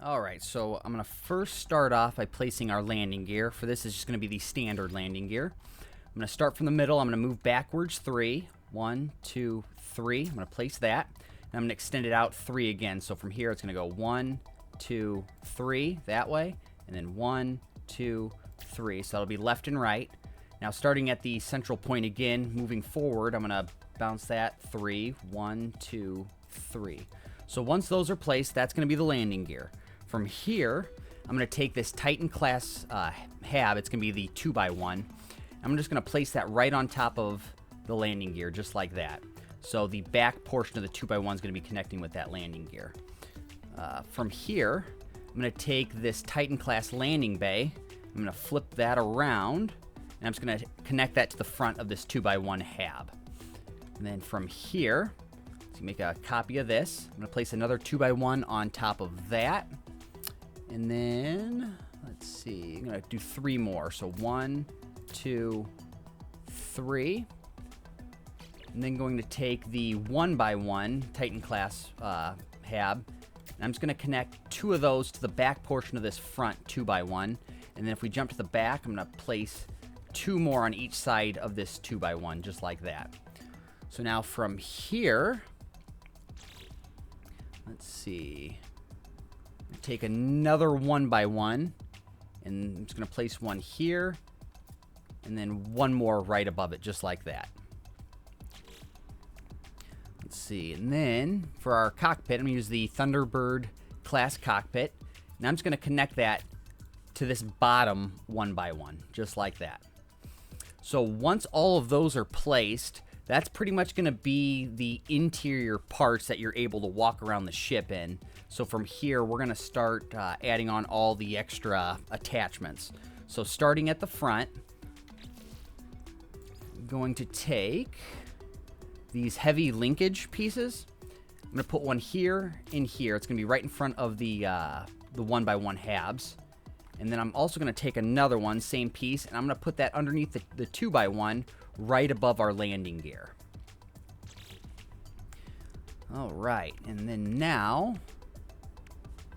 Alright, so I'm going to first start off by placing our landing gear. For this, it's just going to be the standard landing gear. I'm going to start from the middle. I'm going to move backwards 3. 1, 2, 3. I'm going to place that. And I'm going to extend it out 3 again. So from here, it's going to go 1, 2, 3 that way. And then 1, 2, 3. So that'll be left and right. Now, starting at the central point again, moving forward, I'm going to bounce that 3. 1, 2, 3. So once those are placed, that's going to be the landing gear. From here, I'm going to take this Titan class hab. It's going to be the 2x1. I'm just going to place that right on top of the landing gear, just like that. So the back portion of the 2x1 is going to be connecting with that landing gear. From here, I'm going to take this Titan class landing bay. I'm going to flip that around, and I'm just going to connect that to the front of this 2x1 hab. And then from here, let's make a copy of this. I'm going to place another 2x1 on top of that. And then, let's see, I'm going to do 3 more. So 1, 2, 3. And then going to take the 1x1 Titan class hab. And I'm just going to connect 2 of those to the back portion of this front 2x1. And then if we jump to the back, I'm going to place 2 more on each side of this 2x1, just like that. So now from here, let's see. Take another 1x1, and I'm just going to place one here, and then 1 more right above it, just like that. Let's see, and then for our cockpit, I'm going to use the Thunderbird class cockpit, and I'm just going to connect that to this bottom 1x1, just like that. So once all of those are placed, that's pretty much going to be the interior parts that you're able to walk around the ship in. So from here, we're going to start adding on all the extra attachments. So starting at the front, I'm going to take these heavy linkage pieces. I'm going to put one here and here. It's going to be right in front of the 1x1 habs. And then I'm also going to take another one, same piece, and I'm going to put that underneath the 2x1 right above our landing gear. All right, and then now,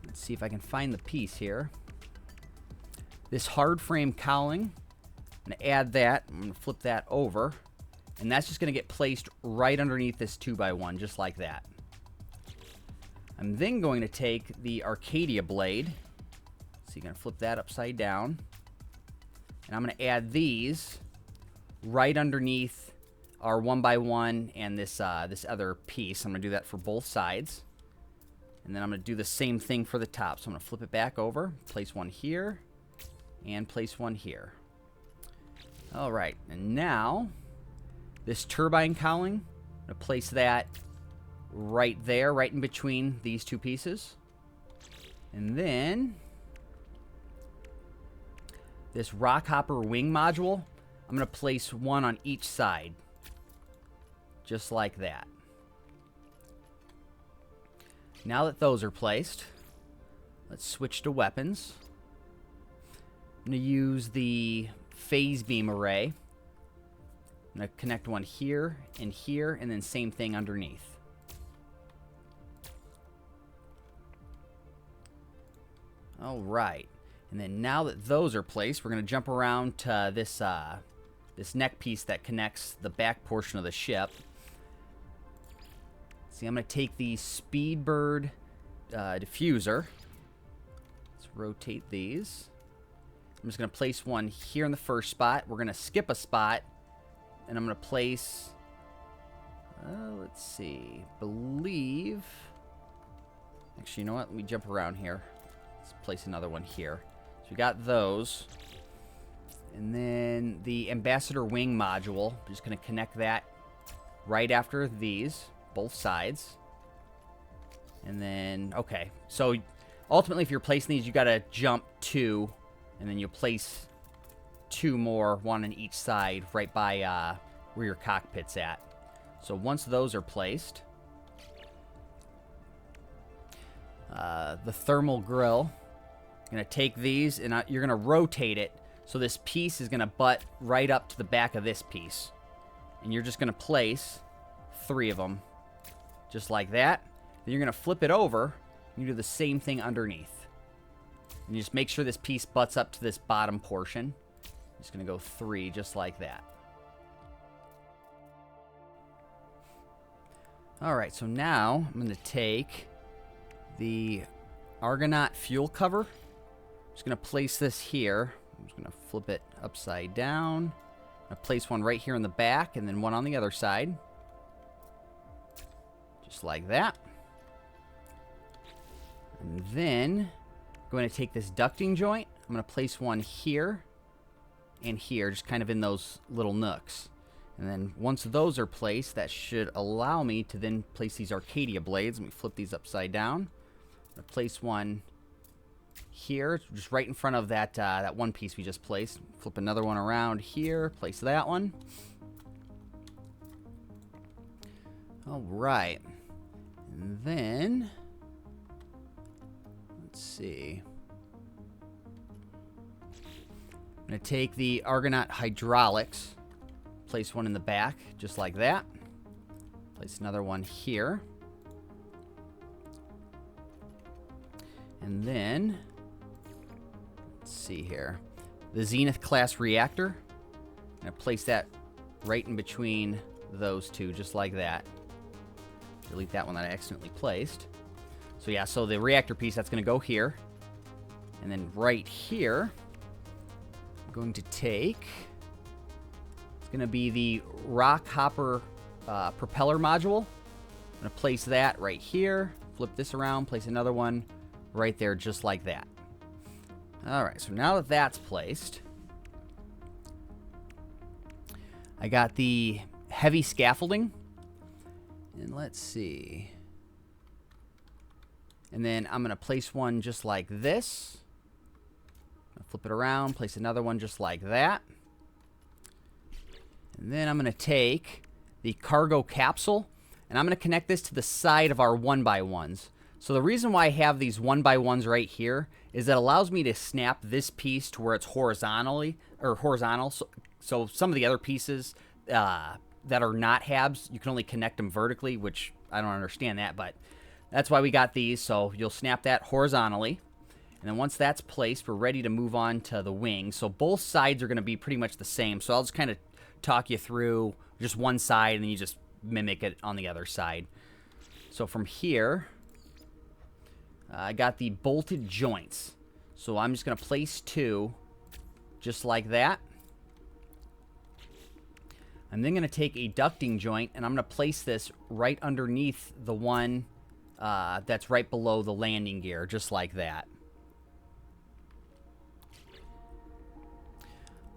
let's see if I can find the piece here. This hard frame cowling, I'm going to add that. I'm going to flip that over, and that's just going to get placed right underneath this 2x1, just like that. I'm then going to take the Arcadia blade. So you're going to flip that upside down, and I'm going to add these right underneath our 1x1 and this other piece. I'm going to do that for both sides. And then I'm going to do the same thing for the top. So I'm going to flip it back over, place one here, and place one here. All right, and now this turbine cowling, I'm going to place that right there, right in between these 2 pieces. And then this rock hopper wing module, I'm going to place one on each side, just like that. Now that those are placed, let's switch to weapons. I'm going to use the phase beam array. I'm going to connect one here, and then same thing underneath. All right. And then now that those are placed, we're going to jump around to this this neck piece that connects the back portion of the ship. See, I'm going to take the Speedbird diffuser. Let's rotate these. I'm just going to place one here in the first spot. We're going to skip a spot, and I'm going to place, let's see, believe, actually, you know what? Let me jump around here. Let's place another one here. So we got those. And then the Ambassador Wing module, I'm just going to connect that right after these, both sides. And then, okay. So ultimately, if you're placing these, you got to jump 2, and then you'll place 2 more, one on each side, right by where your cockpit's at. So once those are placed, the thermal grill, you're going to take these, and you're going to rotate it. So this piece is going to butt right up to the back of this piece. And you're just going to place 3 of them, just like that. Then you're going to flip it over, and you do the same thing underneath. And you just make sure this piece butts up to this bottom portion. Just going to go 3 just like that. Alright, so now I'm going to take the Argonaut fuel cover. I'm just going to place this here. I'm just going to flip it upside down. I'm going to place one right here in the back and then one on the other side. Just like that. And then I'm going to take this ducting joint. I'm going to place one here and here, just kind of in those little nooks. And then once those are placed, that should allow me to then place these Arcadia blades. Let me flip these upside down. I'm going to place one here, just right in front of that, that one piece we just placed. Flip another one around here, place that one. All right. And then, let's see. I'm going to take the Argonaut hydraulics, place one in the back, just like that. Place another one here. And then, let's see here. The Zenith class reactor. I'm going to place that right in between those two, just like that. Delete that one that I accidentally placed. So yeah, so the reactor piece, that's going to go here. And then right here, I'm going to take... going to be the rock hopper propeller module. I'm going to place that right here. Flip this around, place another one right there, just like that. All right, so now that that's placed, I got the heavy scaffolding. And let's see. And then I'm going to place one just like this. Flip it around, place another one just like that. And then I'm going to take the cargo capsule, and I'm going to connect this to the side of our 1x1s. So the reason why I have these 1x1s right here is that it allows me to snap this piece to where it's horizontal. So some of the other pieces that are not habs, you can only connect them vertically, which I don't understand that, but that's why we got these. So you'll snap that horizontally. And then once that's placed, we're ready to move on to the wing. So both sides are going to be pretty much the same. So I'll just kind of talk you through just one side, and then you just mimic it on the other side. So from here, I got the bolted joints. So I'm just going to place 2 just like that. I'm then going to take a ducting joint, and I'm going to place this right underneath the one that's right below the landing gear, just like that.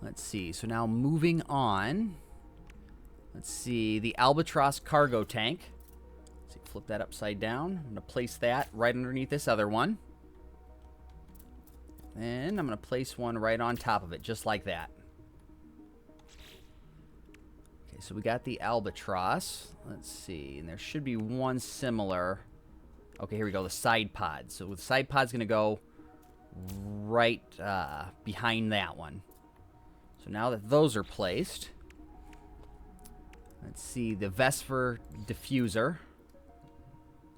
Let's see. So now moving on. Let's see. The Albatross cargo tank. Let's see, flip that upside down. I'm going to place that right underneath this other one. And I'm going to place one right on top of it, just like that. Okay, so we got the Albatross. Let's see. And there should be one similar. Okay, here we go. The side pod. So the side pod's going to go right behind that one. So now that those are placed, let's see, the Vesper diffuser.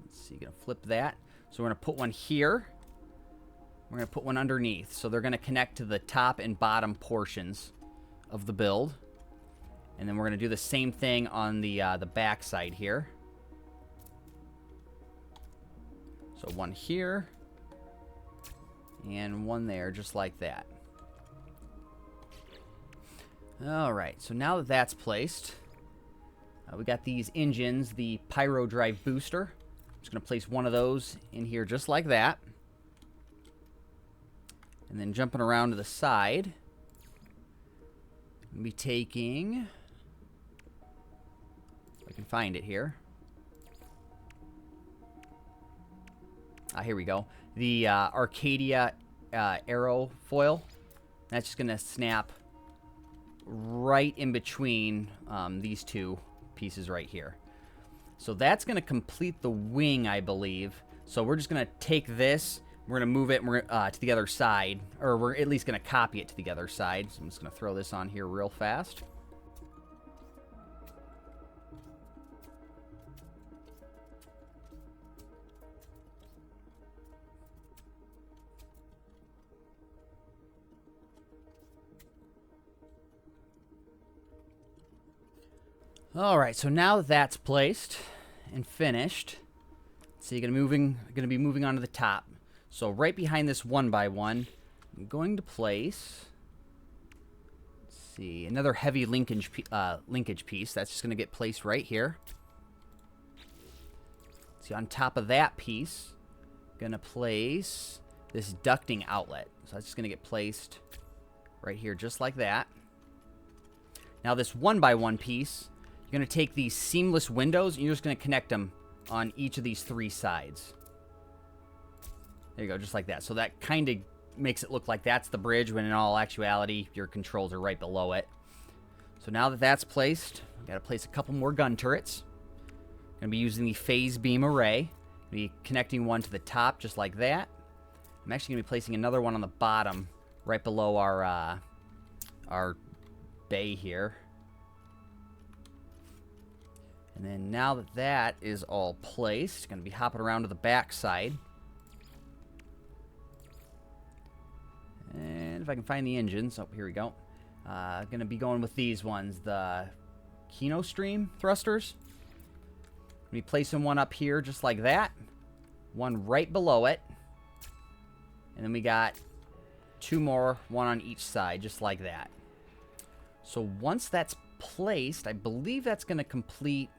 Let's see, gonna flip that. So we're gonna put one here. We're gonna put one underneath. So they're gonna connect to the top and bottom portions of the build. And then we're gonna do the same thing on the back side here. So one here and one there, just like that. All right, so now that that's placed, we got these engines, the Pyro Drive Booster. I'm just going to place one of those in here just like that. And then jumping around to the side, I'm going to be taking, if I can find it here. Here we go. The Arcadia aerofoil. That's just going to snap right in between these two pieces right here. So that's going to complete the wing, I believe. So we're just going to take this, we're going to move it to the other side, or we're at least going to copy it to the other side. So I'm just going to throw this on here real fast. All right, so now that that's placed and finished, so you're gonna be moving on to the top. So right behind this 1x1, I'm going to place, let's see, another heavy linkage piece. That's just gonna get placed right here. See, on top of that piece, gonna place this ducting outlet. So that's just gonna get placed right here, just like that. Now this 1x1 piece, you're gonna take these seamless windows and you're just gonna connect them on each of these 3 sides. There you go, just like that. So that kind of makes it look like that's the bridge, when in all actuality, your controls are right below it. So now that that's placed, we gotta place a couple more gun turrets. Gonna be using the phase beam array. Be connecting one to the top, just like that. I'm actually gonna be placing another one on the bottom, right below our bay here. And then now that that is all placed, going to be hopping around to the back side. And if I can find the engines, oh, here we go. Going to be going with these ones, the Kino Stream thrusters. Going to be placing one up here just like that. One right below it. And then we got 2 more, one on each side, just like that. So once that's placed, I believe that's going to complete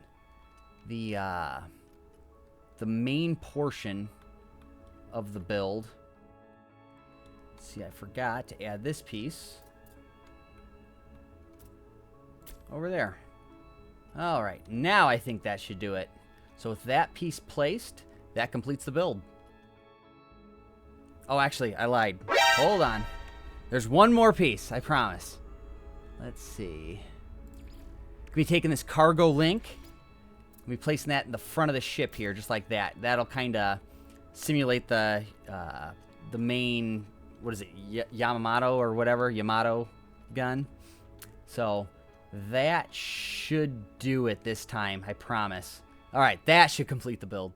the main portion of the build. Let's see, I forgot to add this piece over there. All right, now I think that should do it. So with that piece placed, that completes the build. Oh, actually, I lied. Hold on. There's one more piece, I promise. Let's see. We'll be taking this cargo link. We'll be placing that in the front of the ship here, just like that. That'll kind of simulate the main, what is it, Yamato or whatever, Yamato gun. So that should do it this time, I promise. All right, that should complete the build.